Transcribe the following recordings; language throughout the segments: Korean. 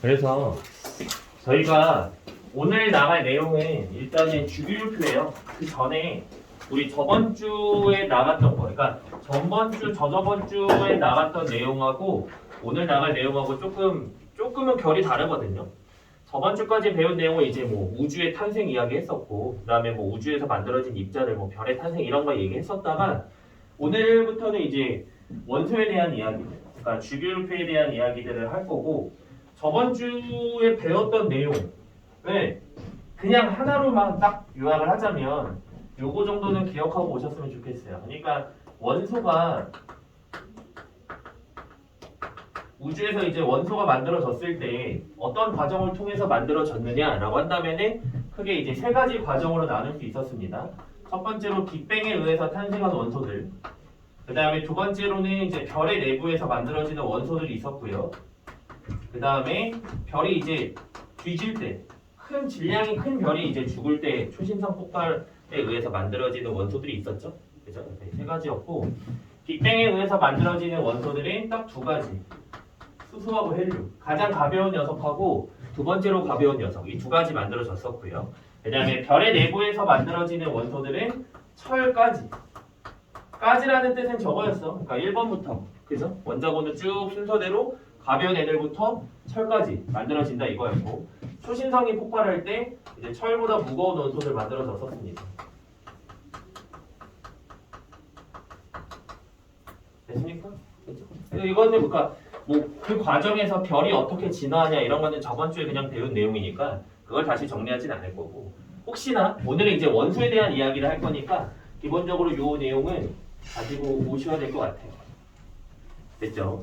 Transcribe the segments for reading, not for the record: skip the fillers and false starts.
그래서 저희가 오늘 나갈 내용은 일단은 주기율표예요. 그 전에 우리 저번 주에 나갔던 거, 그러니까 전번 주, 저저번 주에 나갔던 내용하고 오늘 나갈 내용하고 조금은 결이 다르거든요. 저번 주까지 배운 내용은 이제 뭐 우주의 탄생 이야기 했었고, 그다음에 뭐 우주에서 만들어진 입자들, 뭐 별의 탄생 이런 거 얘기했었다가 오늘부터는 이제 원소에 대한 이야기들, 그러니까 주기율표에 대한 이야기들을 할 거고, 저번 주에 배웠던 내용을 그냥 하나로만 딱 요약을 하자면 요거 정도는 기억하고 오셨으면 좋겠어요. 그러니까 원소가 우주에서 이제 원소가 만들어졌을 때 어떤 과정을 통해서 만들어졌느냐라고 한다면은 크게 이제 세 가지 과정으로 나눌 수 있었습니다. 첫 번째로 빅뱅에 의해서 탄생한 원소들, 그 다음에 두 번째로는 이제 별의 내부에서 만들어지는 원소들이 있었고요. 그 다음에 별이 이제 뒤질 때, 큰 질량이 큰 별이 이제 죽을 때 초신성 폭발에 의해서 만들어지는 원소들이 있었죠. 그죠? 세 가지였고, 빅뱅에 의해서 만들어지는 원소들은 딱 두 가지. 수소하고 헬륨. 가장 가벼운 녀석하고 두 번째로 가벼운 녀석. 이 두 가지 만들어졌었고요. 그 다음에 별의 내부에서 만들어지는 원소들은 철까지. 까지라는 뜻은 저거였어. 그러니까 1번부터. 그죠? 원자번호 쭉 순서대로 가벼운 애들부터 철까지 만들어진다 이거였고, 초신성이 폭발할 때 이제 철보다 무거운 원소들 만들어졌었습니다. 됐습니까? 그렇죠? 이거는 그러니까 뭐 그 과정에서 별이 어떻게 진화하냐 이런 거는 저번 주에 그냥 배운 내용이니까 그걸 다시 정리하진 않을 거고, 혹시나 오늘은 이제 원소에 대한 이야기를 할 거니까 기본적으로 이 내용은 가지고 오셔야 될 것 같아요. 됐죠?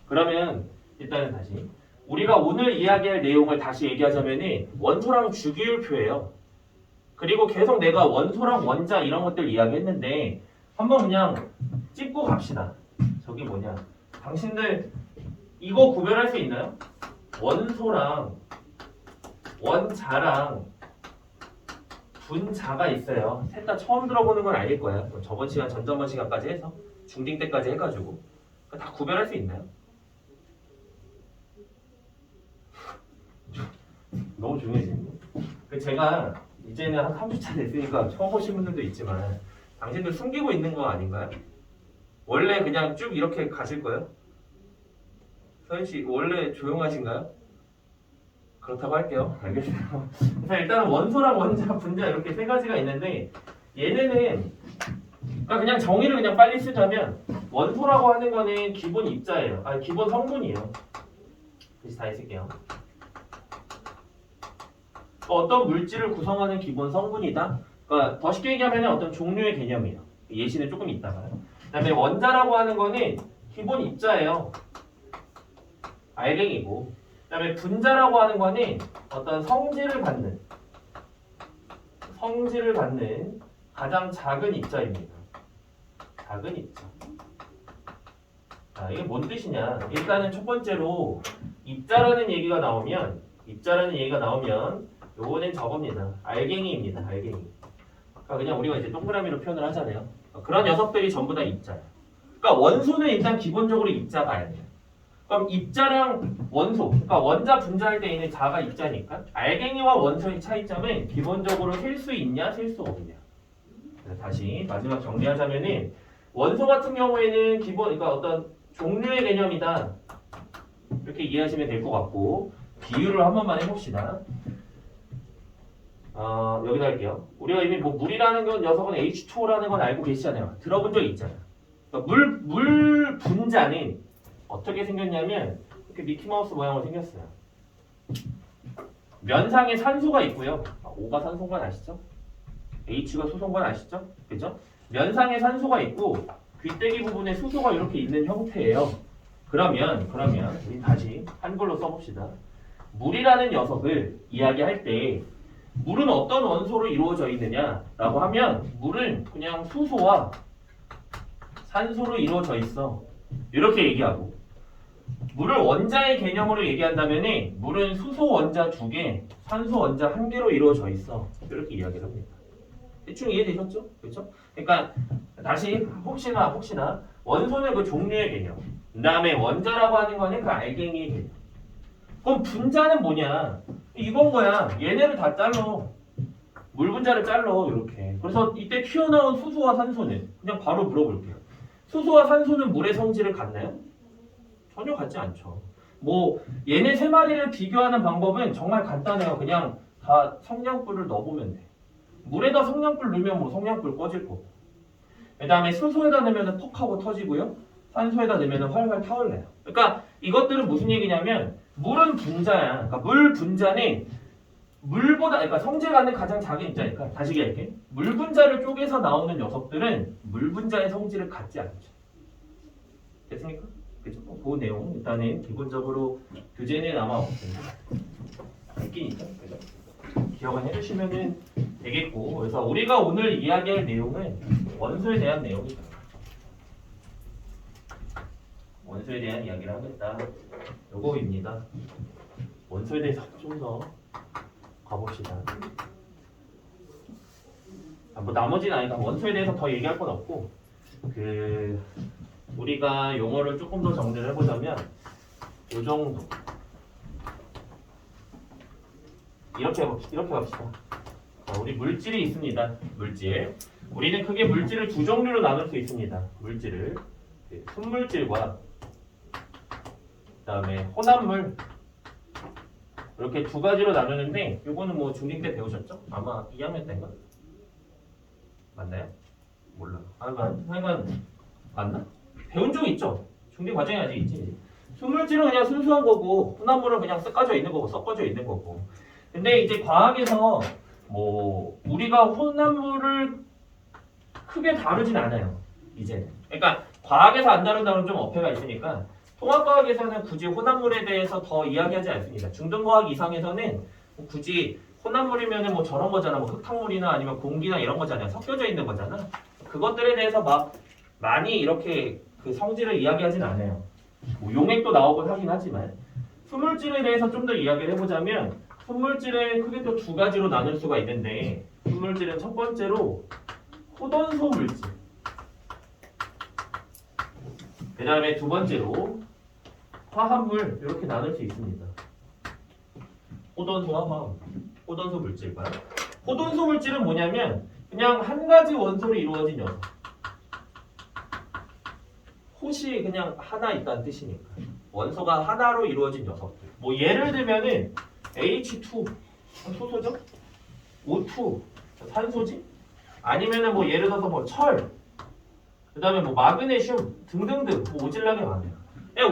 그러면 일단은 다시 우리가 오늘 이야기할 내용을 다시 얘기하자면은 원소랑 주기율표예요. 그리고 계속 내가 원소랑 원자 이런 것들 이야기했는데 한번 그냥 찝고 갑시다. 저기 뭐냐? 당신들 이거 구별할 수 있나요? 원소랑 원자랑 분자가 있어요. 셋 다 처음 들어보는 건 아닐 거야. 저번 시간, 전저번 시간까지 해서 중딩 때까지 해가지고 다 구별할 수 있나요? 너무 중요해지네. 제가 이제는 한 3주차 됐으니까 처음 오신 분들도 있지만 당신들 숨기고 있는 거 아닌가요? 원래 그냥 쭉 이렇게 가실 거예요? 서현씨 원래 조용하신가요? 그렇다고 할게요. 알겠어요. 그래서 일단은 원소랑 원자, 분자 이렇게 세 가지가 있는데 얘네는 그러니까 그냥 정의를 그냥 빨리 쓰자면 원소라고 하는 거는 기본 입자예요. 아니 기본 성분이에요. 다시 다 해줄게요. 어떤 물질을 구성하는 기본 성분이다. 그러니까 더 쉽게 얘기하면 어떤 종류의 개념이에요. 예시는 조금 있다가요. 그다음에 원자라고 하는 거는 기본 입자예요. 알갱이고. 그다음에 분자라고 하는 거는 어떤 성질을 받는 가장 작은 입자입니다. 작은 입자. 이게 뭔 뜻이냐? 일단은 첫 번째로 입자라는 얘기가 나오면 요거는 저겁니다. 알갱이입니다. 알갱이. 그러니까 그냥 우리가 이제 동그라미로 표현을 하잖아요. 그런 녀석들이 전부 다 입자예요. 그러니까 원소는 일단 기본적으로 입자가 아니에요. 그럼 입자랑 원소, 그러니까 원자 분자할 때 있는 자가 입자니까 알갱이와 원소의 차이점은 기본적으로 셀 수 있냐, 셀 수 없냐. 다시 마지막 정리하자면은 원소 같은 경우에는 그러니까 어떤 종류의 개념이다. 이렇게 이해하시면 될 것 같고, 비유를 한 번만 해봅시다. 여기다 할게요. 우리가 이미 뭐 물이라는 건 녀석은 H2O라는 건 알고 계시잖아요. 들어본 적 있잖아요. 그러니까 물 분자는 어떻게 생겼냐면 이렇게 미키마우스 모양으로 생겼어요. 면상에 산소가 있고요. O가 산소인 건 아시죠? H가 수소인 건 아시죠? 그죠? 면상에 산소가 있고 귀때기 부분에 수소가 이렇게 있는 형태예요. 그러면 우리 다시 한글로 써봅시다. 물이라는 녀석을 이야기할 때 물은 어떤 원소로 이루어져 있느냐라고 하면 물은 그냥 수소와 산소로 이루어져 있어. 이렇게 얘기하고, 물을 원자의 개념으로 얘기한다면 물은 수소 원자 2개, 산소 원자 1개로 이루어져 있어. 이렇게 이야기를 합니다. 대충 이해되셨죠? 그렇죠? 그러니까 다시 혹시나 원소는 그 종류의 개념, 그 다음에 원자라고 하는 거는 그 알갱이의 개념. 그럼 분자는 뭐냐? 이건 거야. 얘네를 다 잘라. 물 분자를 잘라 이렇게. 그래서 이때 튀어나온 수소와 산소는 그냥 바로 물어볼게요. 수소와 산소는 물의 성질을 같나요? 전혀 같지 않죠. 뭐 얘네 세 마리를 비교하는 방법은 정말 간단해요. 그냥 다 성냥불을 넣어보면 돼. 물에다 성냥불 넣으면 뭐 성냥불 꺼질 거고. 그 다음에 수소에다 넣으면 퍽 하고 터지고요. 산소에다 넣으면 활활 타올라요. 그러니까 이것들은 무슨 얘기냐면 물은 분자야. 그러니까 물 분자는 물보다, 그러니까 성질 갖는 가장 작은 입자니까 다시 얘기할게. 물 분자를 쪼개서 나오는 녀석들은 물 분자의 성질을 갖지 않죠. 됐습니까? 그죠? 그 내용 일단은 기본적으로 교재는 아마 없습니다. 있긴 있죠. 그죠? 기억은 해주시면 되겠고, 그래서 우리가 오늘 이야기할 내용은 원소에 대한 내용이다. 원소에 대한 이야기를 하겠다. 요거입니다. 원소에 대해서 좀 더 가봅시다. 뭐 나머지는 아니까 원소에 대해서 더 얘기할 건 없고, 우리가 용어를 조금 더 정리를 해보자면 요 정도. 이렇게 갑시다. 자, 우리 물질이 있습니다. 물질. 우리는 크게 물질을 두 종류로 나눌 수 있습니다. 물질을 순물질과 그다음에 혼합물 이렇게 두 가지로 나누는데 요거는 뭐 중2 때 배우셨죠? 아마 2학년 때인가? 맞나요? 몰라. 하여간 맞나? 배운 적 있죠? 중2 과정이 아직 있지. 순물질은 그냥 순수한 거고 혼합물은 그냥 섞어져 있는 거고 섞어져 있는 거고. 근데 이제 과학에서 뭐 우리가 혼합물을 크게 다루진 않아요. 이제는. 그러니까 과학에서 안 다룬다면 좀 어폐가 있으니까 통합과학에서는 굳이 혼합물에 대해서 더 이야기하지 않습니다. 중등과학 이상에서는 굳이 혼합물이면은 뭐 저런 거잖아. 뭐 흙탕물이나 아니면 공기나 이런 거잖아요. 섞여져 있는 거잖아. 그것들에 대해서 막 많이 이렇게 그 성질을 이야기하진 않아요. 뭐 용액도 나오곤 하긴 하지만 순물질에 대해서 좀 더 이야기를 해보자면 순물질은 크게 또 두 가지로 나눌 수가 있는데 순물질은 첫 번째로 호돈소 물질, 그 다음에 두 번째로 화합물 이렇게 나눌 수 있습니다. 호돈소와 화합물, 호돈소 물질과 호돈소 물질은 뭐냐면 그냥 한 가지 원소로 이루어진 녀석. 호시 그냥 하나 있다는 뜻이니까 원소가 하나로 이루어진 녀석들. 뭐 예를 들면은 H2 소소죠? O2 산소지? 아니면은 뭐 예를 들어서 뭐 철, 그다음에 뭐 마그네슘 등등등 뭐 오질나게 많아요.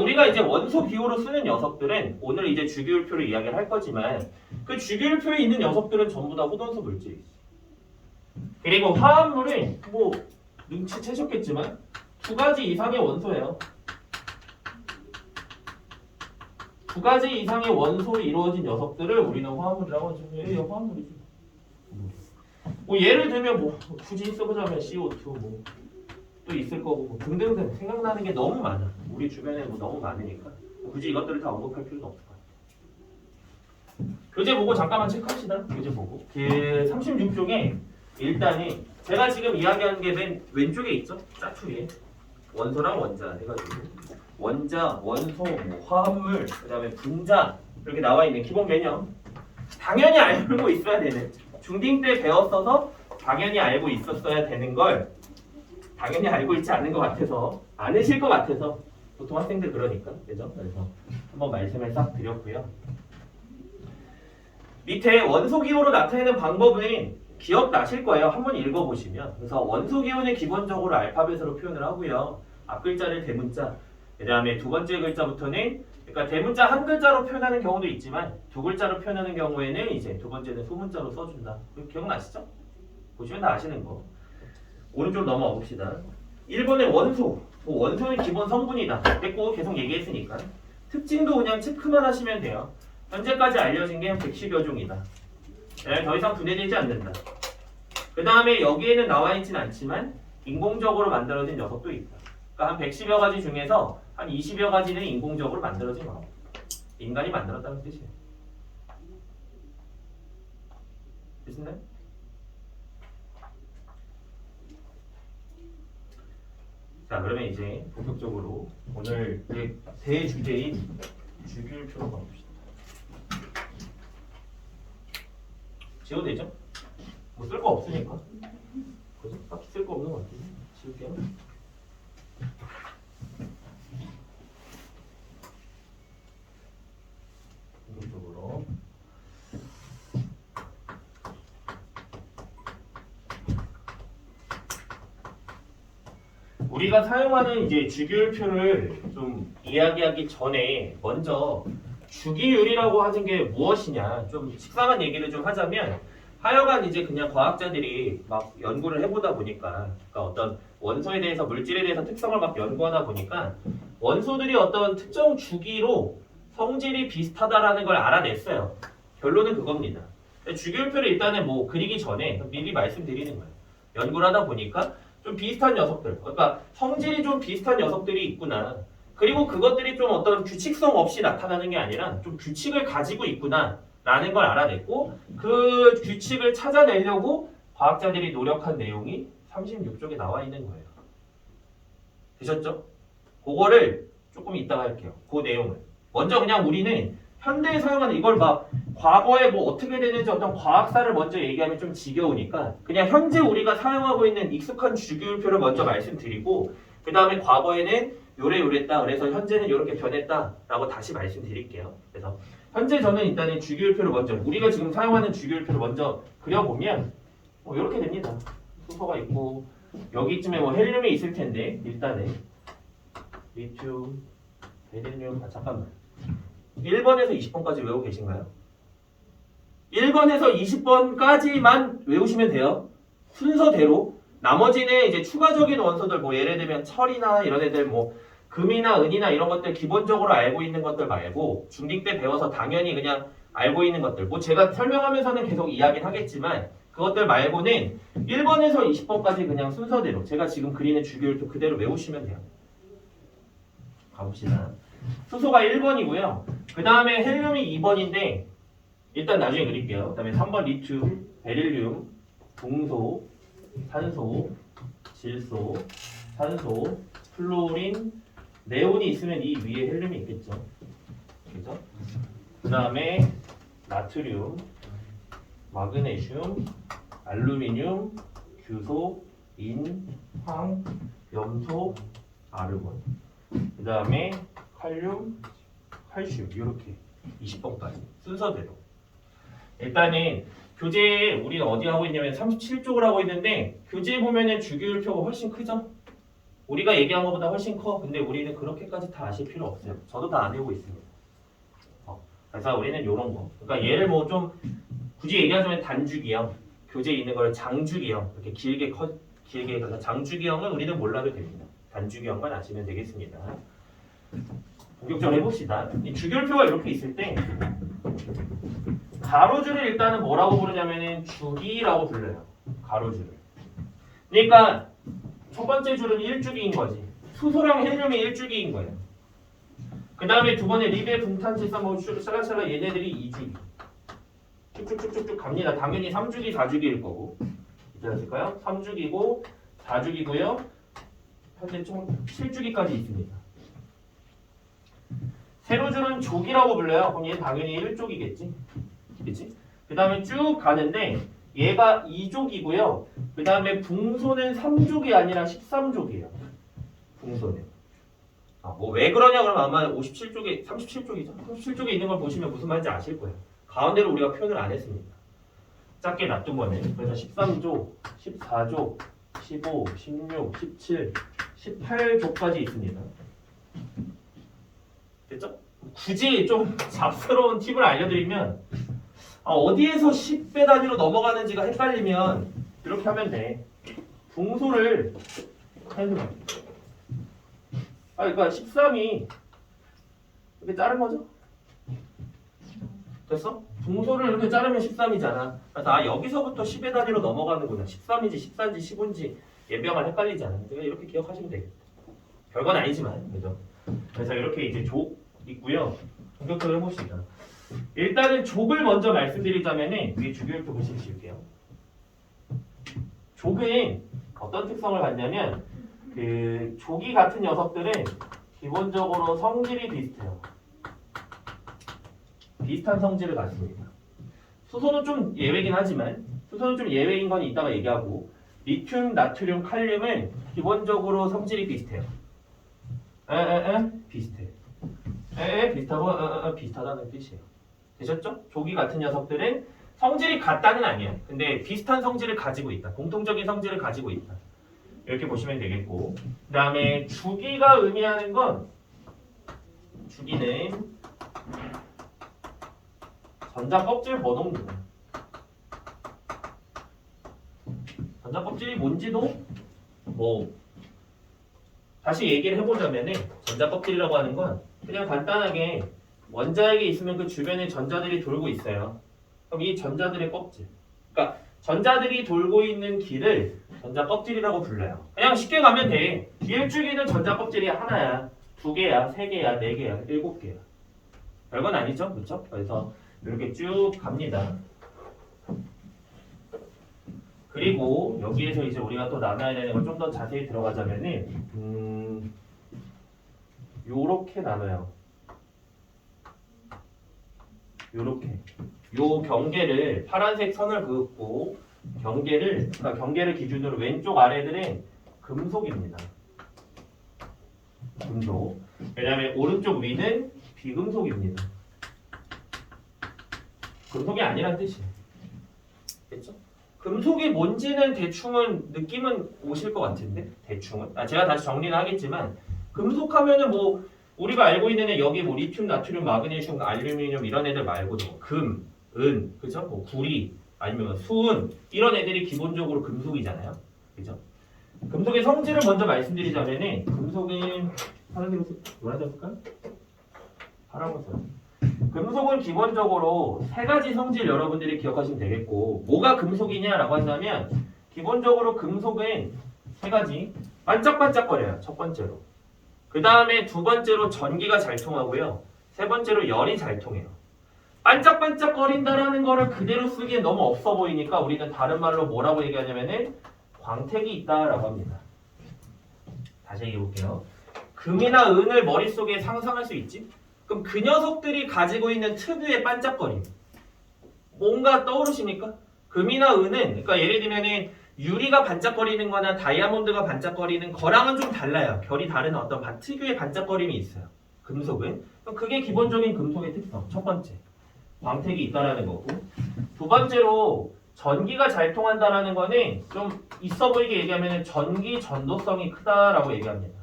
우리가 이제 원소 기호로 쓰는 녀석들은 오늘 이제 주기율표를 이야기를 할 거지만 그 주기율표에 있는 녀석들은 전부 다 호돈소 물질이지. 그리고 화합물은 뭐 눈치채셨겠지만 두 가지 이상의 원소예요. 두 가지 이상의 원소로 이루어진 녀석들을 우리는 화합물이라고 하죠. 화합물이지. 뭐 예를 들면 뭐 굳이 써보자면 CO2 뭐 또 있을 거고 뭐 등등등 생각나는 게 너무 많아. 우리 주변에 뭐 너무 많으니까 굳이 이것들을 다 언급할 필요는 없을 것 같아. 교재 보고 잠깐만 체크합시다. 교재 보고 36쪽에 일단이 제가 지금 이야기하는 게 맨 왼쪽에 있죠? 짜투리에 원소랑 원자 해가지고 원자, 원소, 뭐 화합물, 그 다음에 분자 이렇게 나와 있는 기본 개념 당연히 알고 있어야 되는 중딩 때 배웠어서 당연히 알고 있었어야 되는 걸 당연히 알고 있지 않은 것 같아서 않으실 것 같아서 보통 학생들 그러니까 그죠? 그래서 한번 말씀을 싹 드렸고요. 밑에 원소 기호로 나타내는 방법은 기억나실 거예요. 한번 읽어보시면. 그래서 원소 기호는 기본적으로 알파벳으로 표현을 하고요. 앞 글자를 대문자, 그 다음에 두 번째 글자부터는 그러니까 대문자 한 글자로 표현하는 경우도 있지만 두 글자로 표현하는 경우에는 이제 두 번째는 소문자로 써준다. 기억나시죠? 보시면 다 아시는 거. 오른쪽 넘어가 봅시다. 1번의 원소. 원소는 기본 성분이다. 됐고 계속 얘기했으니까. 특징도 그냥 체크만 하시면 돼요. 현재까지 알려진 게 110여 종이다. 더 이상 분해되지 않는다. 그 다음에 여기에는 나와 있진 않지만 인공적으로 만들어진 녀석도 있다. 그러니까 한 110여 가지 중에서 한 20여 가지는 인공적으로 만들어진 거. 인간이 만들었다는 뜻이에요. 됐나요? 자, 그러면 이제 본격적으로 오늘 대주제인 주기율표로 가봅시다. 지워도 되죠? 뭐 쓸 거 없으니까. 그죠? 딱히 쓸 거 없는 것 같아요. 지울게요. 이쪽으로. 우리가 사용하는 이제 주기율표를 좀 이야기하기 전에 먼저 주기율이라고 하는 게 무엇이냐 좀 식상한 얘기를 좀 하자면 하여간 이제 그냥 과학자들이 막 연구를 해보다 보니까 그러니까 어떤 원소에 대해서 물질에 대해서 특성을 막 연구하다 보니까 원소들이 어떤 특정 주기로 성질이 비슷하다라는 걸 알아냈어요. 결론은 그겁니다. 주기율표를 일단은 뭐 그리기 전에 미리 말씀드리는 거예요. 연구를 하다 보니까 좀 비슷한 녀석들, 그러니까 성질이 좀 비슷한 녀석들이 있구나. 그리고 그것들이 좀 어떤 규칙성 없이 나타나는 게 아니라 좀 규칙을 가지고 있구나 라는 걸 알아냈고 그 규칙을 찾아내려고 과학자들이 노력한 내용이 36쪽에 나와 있는 거예요. 되셨죠? 그거를 조금 이따가 할게요. 그 내용을. 먼저 그냥 우리는 현대에 사용하는 이걸 막 과거에 뭐 어떻게 되는지 어떤 과학사를 먼저 얘기하면 좀 지겨우니까 그냥 현재 우리가 사용하고 있는 익숙한 주기율표를 먼저 말씀드리고 그 다음에 과거에는 요랬다 그래서 현재는 이렇게 변했다라고 다시 말씀드릴게요. 그래서 현재 저는 일단은 주기율표를 먼저 우리가 지금 사용하는 주기율표를 먼저 그려보면 이렇게 됩니다. 수소가 있고 여기쯤에 뭐 헬륨이 있을 텐데 일단은 리튬, 베릴륨 잠깐만 1번에서 20번까지 외우고 계신가요? 1번에서 20번까지만 외우시면 돼요. 순서대로. 나머지는 이제 추가적인 원소들 뭐 예를 들면 철이나 이런 애들 뭐 금이나 은이나 이런 것들 기본적으로 알고 있는 것들 말고 중딩 때 배워서 당연히 그냥 알고 있는 것들 뭐 제가 설명하면서는 계속 이야기를 하겠지만 그것들 말고는 1번에서 20번까지 그냥 순서대로 제가 지금 그리는 주기율표 그대로 외우시면 돼요. 가봅시다. 수소가 1번이고요. 그 다음에 헬륨이 2번인데 일단 나중에 그릴게요. 그 다음에 3번 리튬, 베릴륨, 붕소, 산소, 질소, 산소, 플로린, 네온이 있으면 이 위에 헬륨이 있겠죠. 그죠? 그 다음에 나트륨, 마그네슘, 알루미늄, 규소, 인, 황, 염소, 아르곤. 그 다음에 칼륨, 칼슘 이렇게 20번까지 순서대로. 일단은 교재에 우리는 어디 하고 있냐면 37쪽을 하고 있는데 교재에 보면은 주기율표가 훨씬 크죠? 우리가 얘기한 것보다 훨씬 커. 근데 우리는 그렇게까지 다 아실 필요 없어요. 저도 다 안 외우고 있습니다. 그래서 우리는 이런 거. 그러니까 얘를 뭐 좀 굳이 얘기하자면 단주기형, 교재에 있는 걸 장주기형 이렇게 길게 그래서 장주기형은 우리는 몰라도 됩니다. 단주기형만 아시면 되겠습니다. 본격적으로 해봅시다. 이 주기율표가 이렇게 있을 때 가로줄을 일단은 뭐라고 부르냐면은 주기라고 불러요. 가로줄을. 그러니까 첫 번째 줄은 1주기인 거지. 수소랑 헬륨이 1주기인 거예요. 그 다음에 두 번에 리베, 붕탄, 질산, 뭐 샬라샬라 얘네들이 2주기. 쭉쭉쭉쭉 갑니다. 당연히 3주기, 4주기일 거고. 이해하실까요? 3주기고 4주기고요. 현재 총 7주기까지 있습니다. 세로줄은 족이라고 불러요. 그럼 얘는 당연히 1족이겠지. 그치? 그 다음에 쭉 가는데 얘가 2족이고요. 그 다음에 붕소는 3족이 아니라 13족이에요. 붕소는. 뭐 왜 그러냐 그러면 아마 57쪽에 37쪽이죠. 37쪽에 있는 걸 보시면 무슨 말인지 아실 거예요. 가운데로 우리가 표현을 안 했습니다. 작게 놔둔 거는. 그래서 13족, 14족, 15, 16, 17, 18족까지 있습니다. 됐죠? 굳이 좀 잡스러운 팁을 알려드리면 어디에서 10배 단위로 넘어가는지가 헷갈리면 이렇게 하면 돼. 붕소를 그러니까 13이 이렇게 자른 거죠? 됐어? 붕소를 이렇게 자르면 13이잖아. 그래서 여기서부터 10의 단위로 넘어가는구나. 13인지 14인지 15인지 예병을 헷갈리잖아. 이렇게 기억하시면 되겠다. 별건 아니지만, 그죠? 그래서 이렇게 이제 족 있고요. 본격적으로 해봅시다. 일단은 족을 먼저 말씀드리자면은 위에 주기율표 보시실게요. 족은 어떤 특성을 갖냐면 그 족이 같은 녀석들은 기본적으로 성질이 비슷해요. 비슷한 성질을 갖습니다. 수소는 좀 예외긴 하지만 수소는 좀 예외인 건 이따가 얘기하고 리튬, 나트륨, 칼륨은 기본적으로 성질이 비슷해요. 비슷해. 비슷하고 비슷하다는 뜻이에요. 되셨죠? 조기 같은 녀석들은 성질이 같다는 아니에요. 근데 비슷한 성질을 가지고 있다. 공통적인 성질을 가지고 있다. 이렇게 보시면 되겠고 그 다음에 주기가 의미하는 건 주기는 전자 껍질 번호입니다. 전자 껍질이 뭔지도 뭐 다시 얘기를 해보자면은 전자 껍질이라고 하는 건 그냥 간단하게 원자핵이 있으면 그 주변에 전자들이 돌고 있어요. 그럼 이 전자들의 껍질, 그러니까 전자들이 돌고 있는 길을 전자 껍질이라고 불러요. 그냥 쉽게 가면 돼. 일주기는 전자 껍질이 하나야, 두 개야, 세 개야, 네 개야, 일곱 개야. 별건 아니죠, 그렇죠? 그래서 이렇게 쭉 갑니다. 그리고 여기에서 이제 우리가 또 나눠야 되는 걸 좀 더 자세히 들어가자면은 요렇게 나눠요. 요렇게 요 경계를 파란색 선을 그었고 그러니까 경계를 기준으로 왼쪽 아래들은 금속입니다. 금속. 왜냐하면 오른쪽 위는 비금속입니다. 금속이 아니란 뜻이에요. 됐죠? 금속이 뭔지는 대충은 느낌은 오실 것 같은데 대충은 제가 다시 정리는 하겠지만 금속하면은 뭐 우리가 알고 있는 애 여기 뭐 리튬, 나트륨, 마그네슘, 알루미늄 이런 애들 말고도 금, 은, 그죠? 뭐 구리 아니면 수은 이런 애들이 기본적으로 금속이잖아요, 그죠? 금속의 성질을 먼저 말씀드리자면은 금속은 파란색으로 노란색 쓸까? 파란색 써. 금속은 기본적으로 세 가지 성질 여러분들이 기억하시면 되겠고 뭐가 금속이냐라고 한다면 기본적으로 금속은 세 가지 반짝반짝거려요. 첫 번째로. 그 다음에 두 번째로 전기가 잘 통하고요. 세 번째로 열이 잘 통해요. 반짝반짝거린다라는 거를 그대로 쓰기엔 너무 없어 보이니까 우리는 다른 말로 뭐라고 얘기하냐면은 광택이 있다라고 합니다. 다시 얘기해 볼게요. 금이나 은을 머릿속에 상상할 수 있지? 그럼 그 녀석들이 가지고 있는 특유의 반짝거림 뭔가 떠오르십니까? 금이나 은은 그러니까 예를 들면은 유리가 반짝거리는 거나 다이아몬드가 반짝거리는 거랑은 좀 달라요. 결이 다른 어떤 특유의 반짝거림이 있어요. 금속은. 그게 기본적인 금속의 특성. 첫 번째. 광택이 있다라는 거고. 두 번째로 전기가 잘 통한다라는 거는 좀 있어 보이게 얘기하면 전기 전도성이 크다라고 얘기합니다.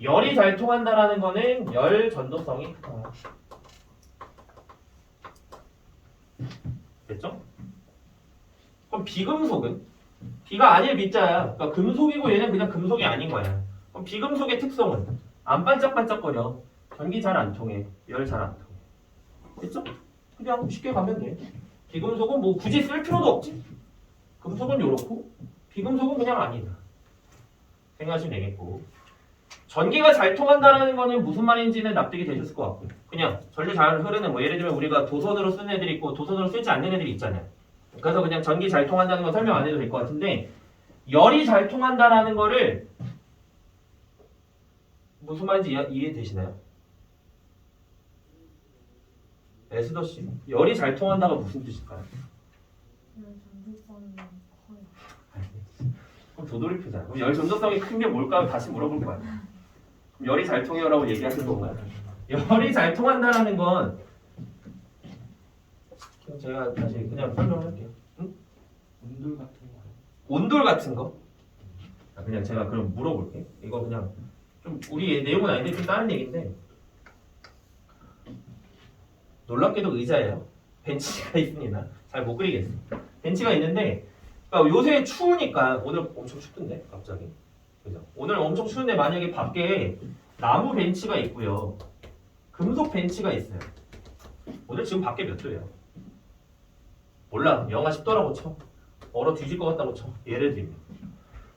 열이 잘 통한다라는 거는 열 전도성이 크다. 됐죠? 그럼 비금속은? 비가 아닐 비자야. 그러니까 금속이고 얘는 그냥 금속이 아닌 거야. 그럼 비금속의 특성은? 안 반짝반짝거려. 전기 잘 안 통해. 열 잘 안 통해. 됐죠? 그냥 쉽게 가면 돼. 비금속은 뭐 굳이 쓸 필요도 없지. 금속은 요렇고 비금속은 그냥 아니다. 생각하시면 되겠고. 전기가 잘 통한다는 거는 무슨 말인지는 납득이 되셨을 것 같고요. 그냥 전기 잘 흐르는 뭐 예를 들면 우리가 도선으로 쓰는 애들이 있고 도선으로 쓰지 않는 애들이 있잖아요. 그래서 그냥 전기 잘 통한다는 거 설명 안 해도 될 것 같은데 열이 잘 통한다라는 거를 무슨 말인지 이해되시나요? 에스더 씨, 열이 잘 통한다가 무슨 뜻일까요? 그럼 도돌이표잖아. 그럼 열 전도성이 큰 게 뭘까 다시 물어볼 거야. 그럼 열이 잘 통해요라고 얘기하실 건가요? 열이 잘 통한다라는 건 그럼 제가 다시 그냥 설명할게요. 응? 온돌 같은 거. 온돌 같은 거? 그냥 제가 그럼 물어볼게. 이거 그냥 좀 우리 내용은 아닌데 좀 다른 얘기인데 놀랍게도 의자예요. 벤치가 있습니다. 잘 못 그리겠어. 벤치가 있는데 그러니까 요새 추우니까 오늘 엄청 춥던데 갑자기. 그죠? 오늘 엄청 추운데 만약에 밖에 나무 벤치가 있고요. 금속 벤치가 있어요. 오늘 지금 밖에 몇 도예요? 몰라. 영하 10도라고 쳐. 얼어 뒤질 것 같다고 쳐. 예를 들면.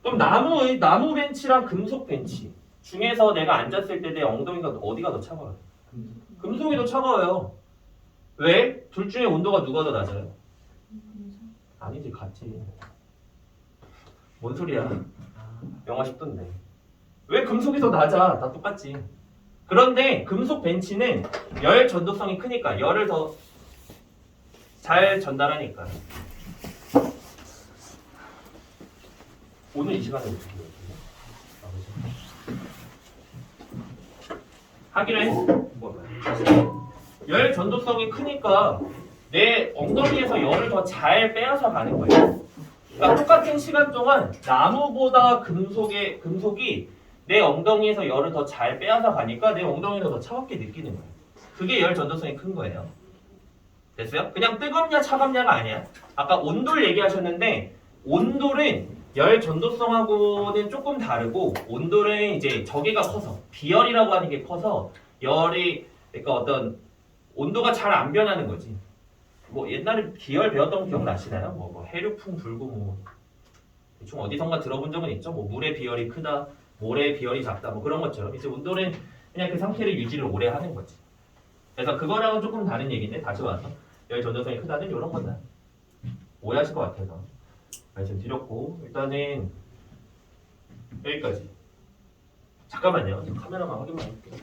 그럼 나무 벤치랑 금속 벤치 중에서 내가 앉았을 때 내 엉덩이가 어디가 더 차가워요? 금속이 더 차가워요. 왜? 둘 중에 온도가 누가 더 낮아요? 아니지, 같지. 뭔 소리야? 영하 10도인데. 왜 금속이 더 낮아? 다 똑같지. 그런데 금속 벤치는 열 전도성이 크니까 열을 더 잘 전달하니까. 오늘 이 시간에 어떻게 해요? 하기로 했어. 열 전도성이 크니까 내 엉덩이에서 열을 더 잘 빼앗아 가는 거예요. 그러니까 똑같은 시간 동안 나무보다 금속이 내 엉덩이에서 열을 더 잘 빼앗아 가니까 내 엉덩이를 더 차갑게 느끼는 거예요. 그게 열 전도성이 큰 거예요. 됐어요? 그냥 뜨겁냐 차갑냐가 아니야. 아까 온도를 얘기하셨는데 온도는 열 전도성하고는 조금 다르고 온도는 이제 저기가 커서 비열이라고 하는 게 커서 열이 그러니까 어떤 온도가 잘 안 변하는 거지. 뭐 옛날에 비열 배웠던 거 기억나시나요? 뭐 해류풍 불고 뭐 대충 어디선가 들어본 적은 있죠. 뭐 물의 비열이 크다, 모래의 비열이 작다, 뭐 그런 것처럼 이제 온도는 그냥 그 상태를 유지를 오래 하는 거지. 그래서 그거랑은 조금 다른 얘기인데 다시 와서 열 전도성이 크다는 이런 거다. 오해하실 것 같아서 말씀드렸고 일단은 여기까지. 잠깐만요. 카메라만 확인만 해볼게요.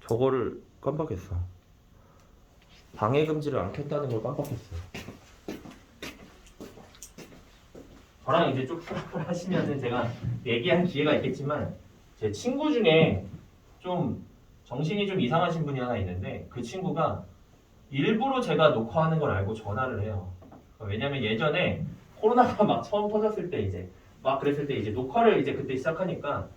저거를 깜빡했어. 방해 금지를 안 켰다는 걸 깜빡했어요. 저랑 이제 쭉 수업을 하시면은 제가 얘기할 기회가 있겠지만 제 친구 중에 좀 정신이 좀 이상하신 분이 하나 있는데 그 친구가 일부러 제가 녹화하는 걸 알고 전화를 해요. 왜냐면 예전에 코로나가 막 처음 터졌을 때 이제 막 그랬을 때 이제 녹화를 이제 그때 시작하니까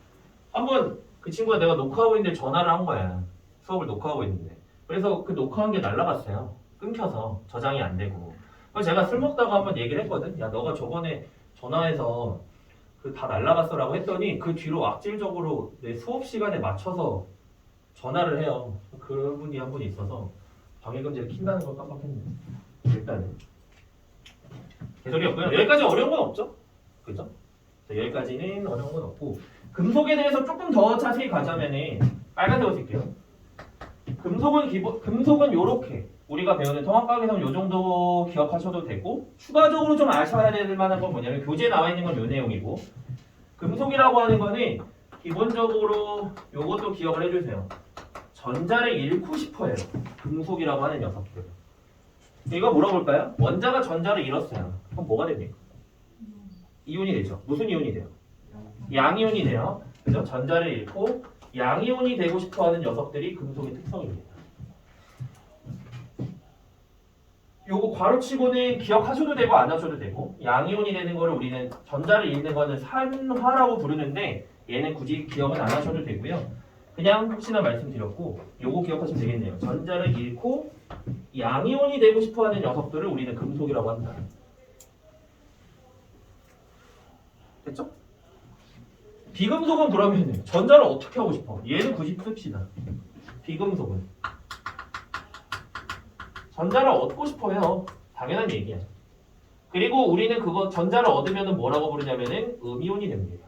한번 그 친구가 내가 녹화하고 있는데 전화를 한 거야. 수업을 녹화하고 있는데. 그래서 그 녹화한 게 날라갔어요. 끊겨서 저장이 안 되고. 그래서 제가 술 먹다가 한번 얘기를 했거든. 야 너가 저번에 전화해서 그 다 날라갔어라고 했더니 그 뒤로 악질적으로 내 수업 시간에 맞춰서 전화를 해요. 그분이 한 분 있어서 방해금지를 킨다는 걸 깜빡했네. 일단은 개소리 없고요. 여기까지 어려운 건 없죠? 그죠? 여기까지는 어려운 건 없고 금속에 대해서 조금 더 자세히 가자면은 빨간색으로 쓸게요. 금속은 요렇게 우리가 배우는 통합과학에서는 요 정도 기억하셔도 되고 추가적으로 좀 아셔야 될 만한 건 뭐냐면 교재에 나와 있는 건 요 내용이고 금속이라고 하는 거는 기본적으로 요것도 기억을 해주세요. 전자를 잃고 싶어해요. 금속이라고 하는 녀석들. 이거 물어볼까요? 원자가 전자를 잃었어요. 그럼 뭐가 됩니까? 이온이 되죠. 무슨 이온이 돼요? 양이온이 돼요. 그래서 전자를 잃고 양이온이 되고 싶어하는 녀석들이 금속의 특성입니다. 요거 괄호치고는 기억하셔도 되고 안 하셔도 되고 양이온이 되는 거를 우리는 전자를 잃는 거는 산화라고 부르는데 얘는 굳이 기억은 안 하셔도 되고요. 그냥 혹시나 말씀드렸고 요거 기억하시면 되겠네요. 전자를 잃고 양이온이 되고 싶어하는 녀석들을 우리는 금속이라고 한다. 됐죠? 비금속은 그러면 전자를 어떻게 하고 싶어? 얘는 굳이 씁시다. 비금속은 전자를 얻고 싶어 해요. 당연한 얘기야. 그리고 우리는 그거 전자를 얻으면 뭐라고 부르냐면은 음이온이 됩니다.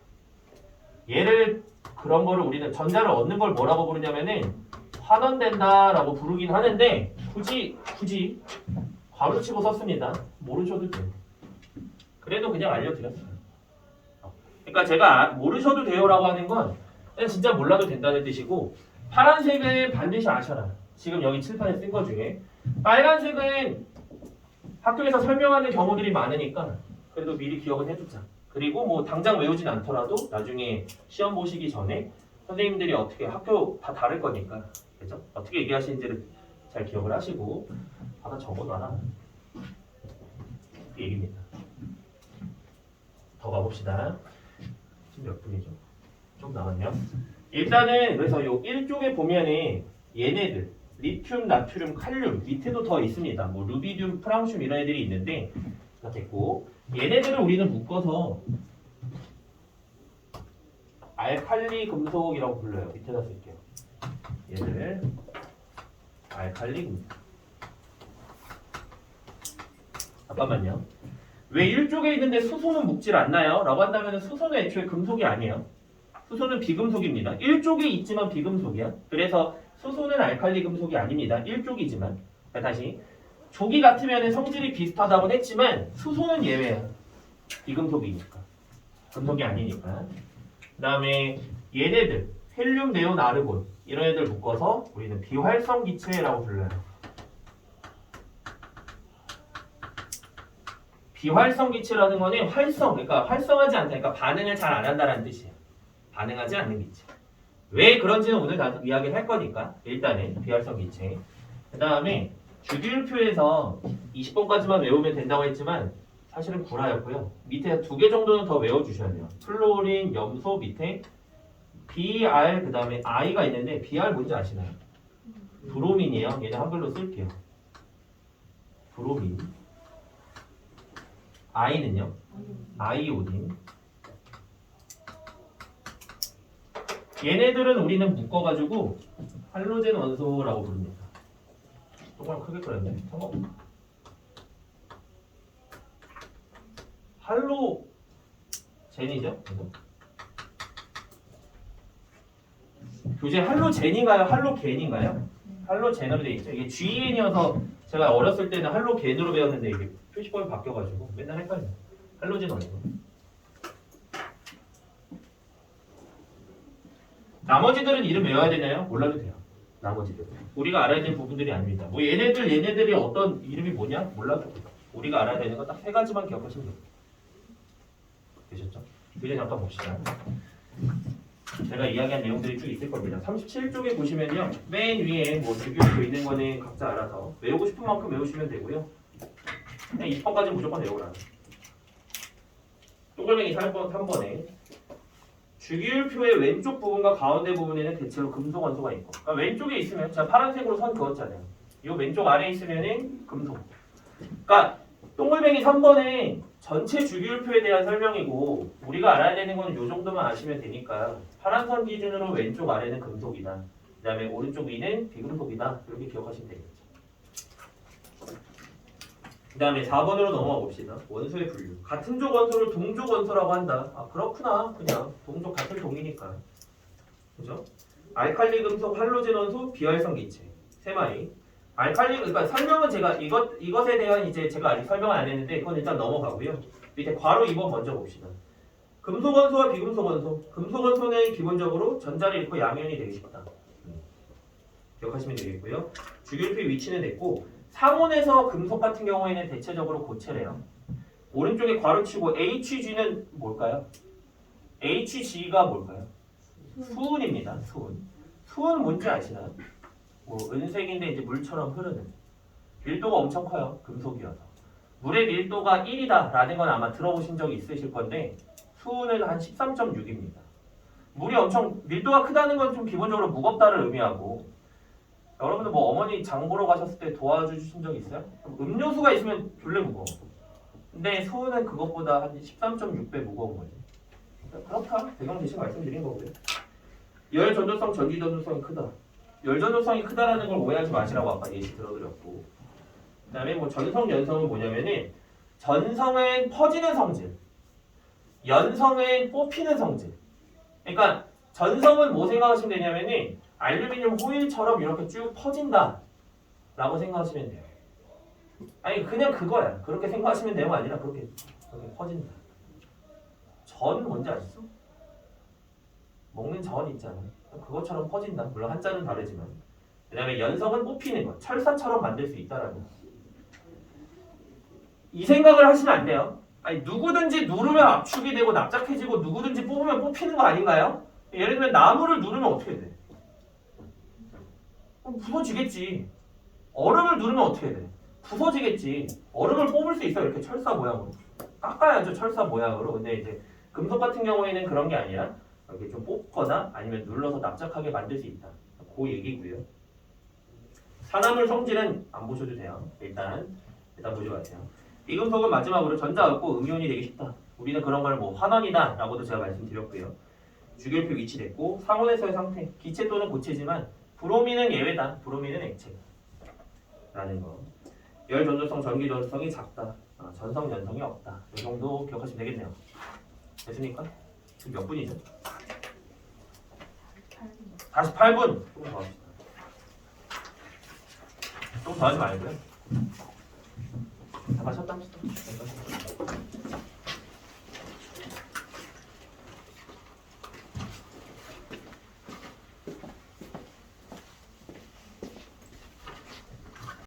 얘를 그런 거를 우리는 전자를 얻는 걸 뭐라고 부르냐면은 환원된다라고 부르긴 하는데 굳이 괄호 치고 썼습니다. 모르셔도 돼요. 그래도 그냥 알려드렸어요. 그러니까 제가 모르셔도 돼요라고 하는 건 그냥 진짜 몰라도 된다는 뜻이고 파란색은 반드시 아셔라. 지금 여기 칠판에 쓴 거 중에 빨간색은 학교에서 설명하는 경우들이 많으니까 그래도 미리 기억은 해두자. 그리고 뭐 당장 외우진 않더라도 나중에 시험 보시기 전에 선생님들이 어떻게 학교 다 다를 거니까 그죠? 어떻게 얘기하시는지를 잘 기억을 하시고 받아 적어놔라. 그 얘기입니다. 더 가봅시다. 지금 몇 분이죠? 좀 남았네요. 일단은 그래서 요 1쪽에 보면은 얘네들 리튬, 나트륨, 칼륨 밑에도 더 있습니다. 뭐 루비듐, 프랑슘 이런 애들이 있는데 다 됐고 얘네들을 우리는 묶어서 알칼리 금속이라고 불러요. 밑에다 쓸게요. 얘를 알칼리 금속. 잠깐만요. 왜 1쪽에 있는데 수소는 묶질 않나요? 라고 한다면 수소는 애초에 금속이 아니에요. 수소는 비금속입니다. 1쪽에 있지만 비금속이야. 그래서 수소는 알칼리 금속이 아닙니다. 1족이지만. 다시 족이 같으면 성질이 비슷하다고 했지만 수소는 예외야. 비금속이니까. 금속이 아니니까. 그 다음에 얘네들 헬륨, 네온, 아르곤 이런 애들 묶어서 우리는 비활성 기체라고 불러요. 비활성 기체라는 거는 그러니까 활성하지 않다. 그러니까 반응을 잘 안 한다는 뜻이에요. 반응하지 않는 기체. 왜 그런지는 오늘 다 이야기를 할 거니까 일단은 비활성 기체. 그 다음에 주기율표에서 20번까지만 외우면 된다고 했지만 사실은 구라였고요. 밑에 2개 정도는 더 외워주셔야 돼요. 플로린, 염소 밑에 BR 그 다음에 I가 있는데 BR 뭔지 아시나요? 브로민이에요. 얘는 한글로 쓸게요. 브로민. I는요? 아이오딘. 얘네들은 우리는 묶어가지고 할로젠 원소라고 부릅니다. 조금 크게 그렸네. 상관없나? 할로젠이죠? 교재 할로젠인가요? 할로겐인가요? 할로젠으로 되어 있죠. 이게 GEN이어서 제가 어렸을 때는 할로겐으로 배웠는데 이게 표시법이 바뀌어가지고 맨날 헷갈려요. 할로젠 원소. 나머지들은 이름 외워야 되나요? 몰라도 돼요. 나머지들. 우리가 알아야 되는 부분들이 아닙니다. 뭐 얘네들이 어떤 이름이 뭐냐? 몰라도 돼요. 우리가 알아야 되는 건 딱 3가지만 기억하시면 돼요. 되셨죠? 이제 잠깐 봅시다. 제가 이야기한 내용들이 쭉 있을 겁니다. 37쪽에 보시면요. 맨 위에 뭐 주기율표 있는 거는 각자 알아서 외우고 싶은 만큼 외우시면 되고요. 그냥 20번까지 무조건 외우라. 동글뱅이 3번에 주기율표의 왼쪽 부분과 가운데 부분에는 대체로 금속 원소가 있고, 그러니까 왼쪽에 있으면 제가 파란색으로 선 그었잖아요. 이 왼쪽 아래에 있으면은 금속. 그러니까 동글뱅이 3번에 전체 주기율표에 대한 설명이고 우리가 알아야 되는 건 이 정도만 아시면 되니까 파란 선 기준으로 왼쪽 아래는 금속이다. 그 다음에 오른쪽 위는 비금속이다. 이렇게 기억하시면 되겠죠. 그 다음에 4번으로 넘어가 봅시다. 원소의 분류. 같은 족 원소를 동족 원소라고 한다. 아 그렇구나. 그냥 동족 같은 동이니까. 그죠? 알칼리 금속, 할로젠 원소, 비활성 기체. 3마리. 알칼리, 그러니까 설명은 제가 이것에 대한 이제 제가 아직 설명을 안 했는데 그건 일단 넘어가고요. 밑에 괄호 2번 먼저 봅시다. 금속 원소와 비금속 원소. 금속 원소는 기본적으로 전자를 잃고 양면이 되기 쉽다. 기억하시면 되겠고요. 주기율표 위치는 됐고 상온에서 금속 같은 경우에는 대체적으로 고체래요. 오른쪽에 괄호치고 HG는 뭘까요? HG가 뭘까요? 수은입니다. 수은. 수은 뭔지 아시나요? 뭐 은색인데 이제 물처럼 흐르는. 밀도가 엄청 커요. 금속이어서. 물의 밀도가 1이다 라는 건 아마 들어보신 적이 있으실 건데 수은은 한 13.6입니다. 물이 엄청 밀도가 크다는 건 좀 기본적으로 무겁다를 의미하고 여러분들 뭐 어머니 장 보러 가셨을 때 도와주신 적 있어요? 음료수가 있으면 졸래 무거워. 근데 수은은 그것보다 한 13.6배 무거운 거지. 그렇다. 배경 대신 말씀드린 거고요. 열 전도성, 전기 전도성이 크다. 열 전도성이 크다라는 걸 오해하지 마시라고 아까 예시 들어드렸고. 그다음에 뭐 전성, 연성은 뭐냐면은 전성은 퍼지는 성질, 연성은 뽑히는 성질. 그러니까 전성은 뭐 생각하시면 되냐면은 알루미늄 호일처럼 이렇게 쭉 퍼진다 라고 생각하시면 돼요. 아니 그냥 그거야. 그렇게 생각하시면 되는 거 아니라 그렇게 퍼진다. 전 뭔지 아시죠? 먹는 전 있잖아. 그것처럼 퍼진다. 물론 한자는 다르지만. 그 다음에 연성은 뽑히는 것. 철사처럼 만들 수 있다라는 거. 이 생각을 하시면 안 돼요. 아니 누구든지 누르면 압축이 되고 납작해지고 누구든지 뽑으면 뽑히는 거 아닌가요? 예를 들면 나무를 누르면 어떻게 돼? 부서지겠지. 얼음을 누르면 어떻게 돼? 부서지겠지. 얼음을 뽑을 수 있어. 이렇게 철사 모양으로. 깎아야죠. 철사 모양으로. 근데 이제 금속 같은 경우에는 그런 게 아니라 이렇게 좀 뽑거나 아니면 눌러서 납작하게 만들 수 있다. 그 얘기고요. 산화물 성질은 안 보셔도 돼요. 일단 보지 마세요. 비금속은 마지막으로 전자 없고 음이온이 되기 쉽다. 우리는 그런 걸 뭐 환원이다 라고도 제가 말씀드렸고요. 주기율표 위치됐고 상온에서의 상태. 기체 또는 고체지만 브로민은 예외다. 브로민은 액체 라는 거. 열 전도성, 전기 전도성이 작다. 전성, 연성이 없다. 이 정도 기억하시면 되겠네요. 됐습니까? 지금 몇 분이죠? 48분. 조금 더 합시다. 좀 더 하지 말고요. 다 마셨다 합시다.